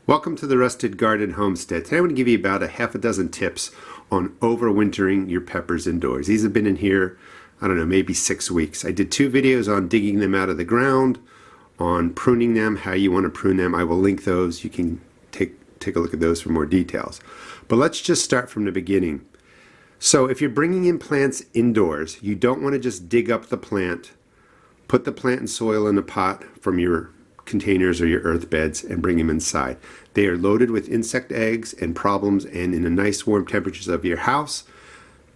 Welcome to the Rusted Garden Homestead. Today I'm going to give you about a half a dozen tips on overwintering your peppers indoors. These have been in here, I don't know, maybe 6 weeks. I did 2 videos on digging them out of the ground, on pruning them, how you want to prune them. I will link those. You can take a look at those for more details. But let's just start from the beginning. So if you're bringing in plants indoors, you don't want to just dig up the plant, put the plant and soil in a pot from your containers or your earth beds and bring them inside. They are loaded with insect eggs and problems, and in the nice warm temperatures of your house,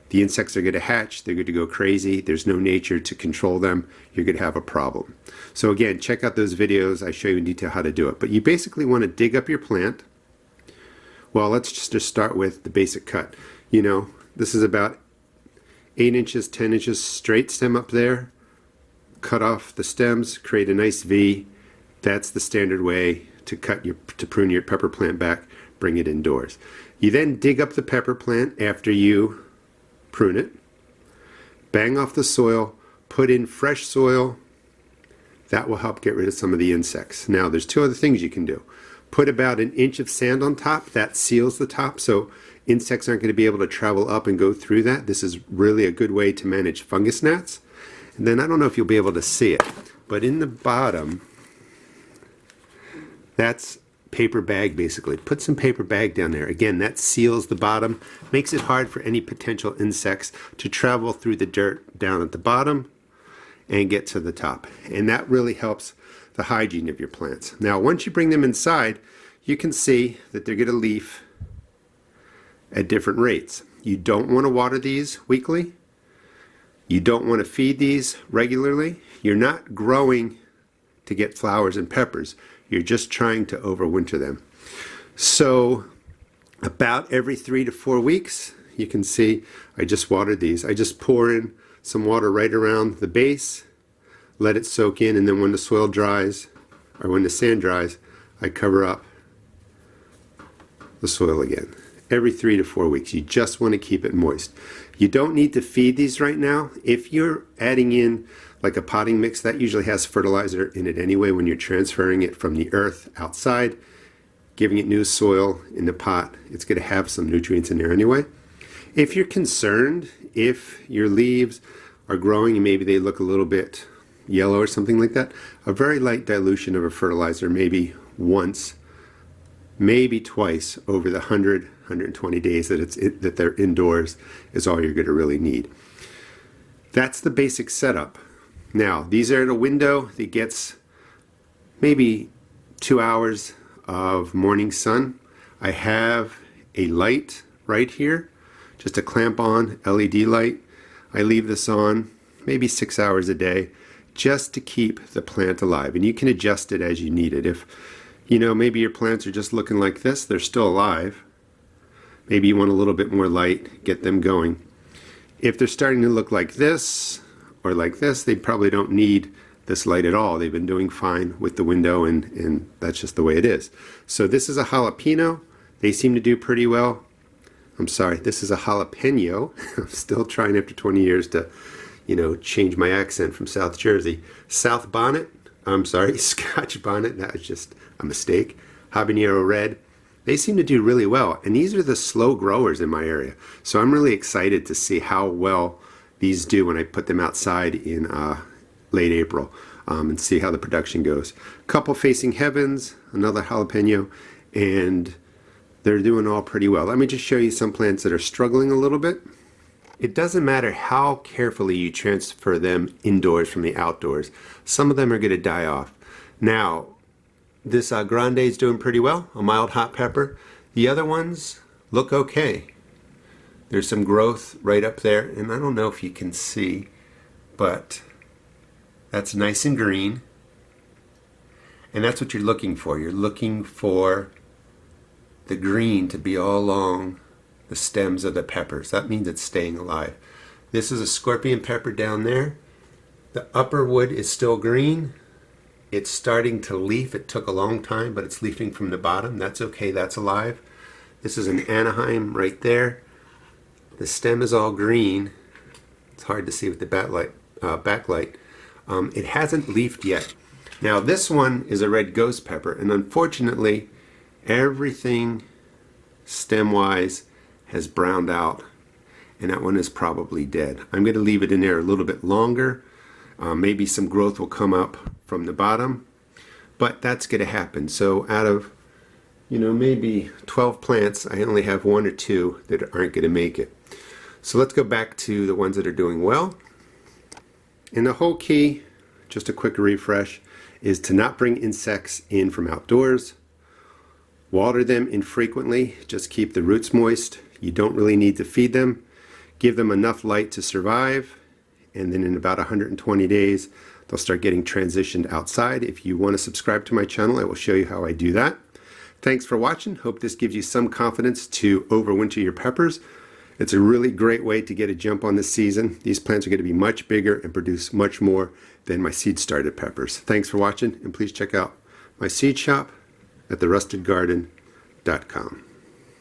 the insects are going to hatch, they're going to go crazy, there's no nature to control them, you're going to have a problem. So again, check out those videos, I show you in detail how to do it. But you basically want to dig up your plant. Well, let's just start with the basic cut. You know, this is about 8 inches, 10 inches straight stem up there. Cut off the stems, create a nice V. That's the standard way to prune your pepper plant back, bring it indoors. You then dig up the pepper plant after you prune it, bang off the soil, put in fresh soil. That will help get rid of some of the insects. Now there's 2 other things you can do. Put about 1 inch of sand on top. That seals the top, so insects aren't going to be able to travel up and go through that. This is really a good way to manage fungus gnats. And then I don't know if you'll be able to see it, but in the bottom, that's paper bag basically. Put some paper bag down there. Again, that seals the bottom, makes it hard for any potential insects to travel through the dirt down at the bottom and get to the top. And that really helps the hygiene of your plants. Now, once you bring them inside, you can see that they're going to leaf at different rates. You don't want to water these weekly. You don't want to feed these regularly. You're not growing to get flowers and peppers. You're just trying to overwinter them. So about every 3 to 4 weeks, you can see I just watered these. I just pour in some water right around the base, let it soak in, and then when the soil dries, or when the sand dries, I cover up the soil again. Every 3 to 4 weeks. You just want to keep it moist. You don't need to feed these right now. If you're adding in like a potting mix, that usually has fertilizer in it anyway when you're transferring it from the earth outside, giving it new soil in the pot. It's going to have some nutrients in there anyway. If you're concerned, if your leaves are growing and maybe they look a little bit yellow or something like that, a very light dilution of a fertilizer, maybe once, maybe twice over the 120 days that they're indoors is all you're going to really need. That's the basic setup. Now, these are at a window that gets maybe 2 hours of morning sun. I have a light right here, just a clamp-on LED light. I leave this on maybe 6 hours a day just to keep the plant alive. And you can adjust it as you need it. If, you know, maybe your plants are just looking like this, they're still alive. Maybe you want a little bit more light, get them going. If they're starting to look like this or like this, they probably don't need this light at all. They've been doing fine with the window, and that's just the way it is. So this is a jalapeno. They seem to do pretty well. I'm sorry, this is a jalapeno. I'm still trying after 20 years to, you know, change my accent from South Jersey. South bonnet, I'm sorry, Scotch bonnet, that was just a mistake. Habanero red. They seem to do really well, and these are the slow growers in my area. So I'm really excited to see how well these do when I put them outside in late April and see how the production goes. Couple facing heavens, another jalapeno, and they're doing all pretty well. Let me just show you some plants that are struggling a little bit. It doesn't matter how carefully you transfer them indoors from the outdoors. Some of them are going to die off. Now, this grande is doing pretty well, a mild hot pepper. The other ones look okay. There's some growth right up there, and I don't know if you can see, but that's nice and green. And that's what you're looking for. You're looking for the green to be all along the stems of the peppers. That means it's staying alive. This is a scorpion pepper down there. The upper wood is still green. It's starting to leaf. It took a long time, but it's leafing from the bottom. That's okay, that's alive. This is an Anaheim right there. The stem is all green. It's hard to see with the backlight. It hasn't leafed yet. Now this one is a red ghost pepper, and unfortunately Everything stem-wise has browned out, and that one is probably dead. I'm going to leave it in there a little bit longer. Maybe some growth will come up from the bottom, but that's going to happen. So out of, maybe 12 plants, I only have 1 or 2 that aren't going to make it. So let's go back to the ones that are doing well. And the whole key, just a quick refresh, is to not bring insects in from outdoors. Water them infrequently, just keep the roots moist. You don't really need to feed them. Give them enough light to survive, and then in about 120 days, they'll start getting transitioned outside. If you want to subscribe to my channel, I will show you how I do that. Thanks for watching. Hope this gives you some confidence to overwinter your peppers. It's a really great way to get a jump on this season. These plants are going to be much bigger and produce much more than my seed started peppers. Thanks for watching, and please check out my seed shop at therustedgarden.com.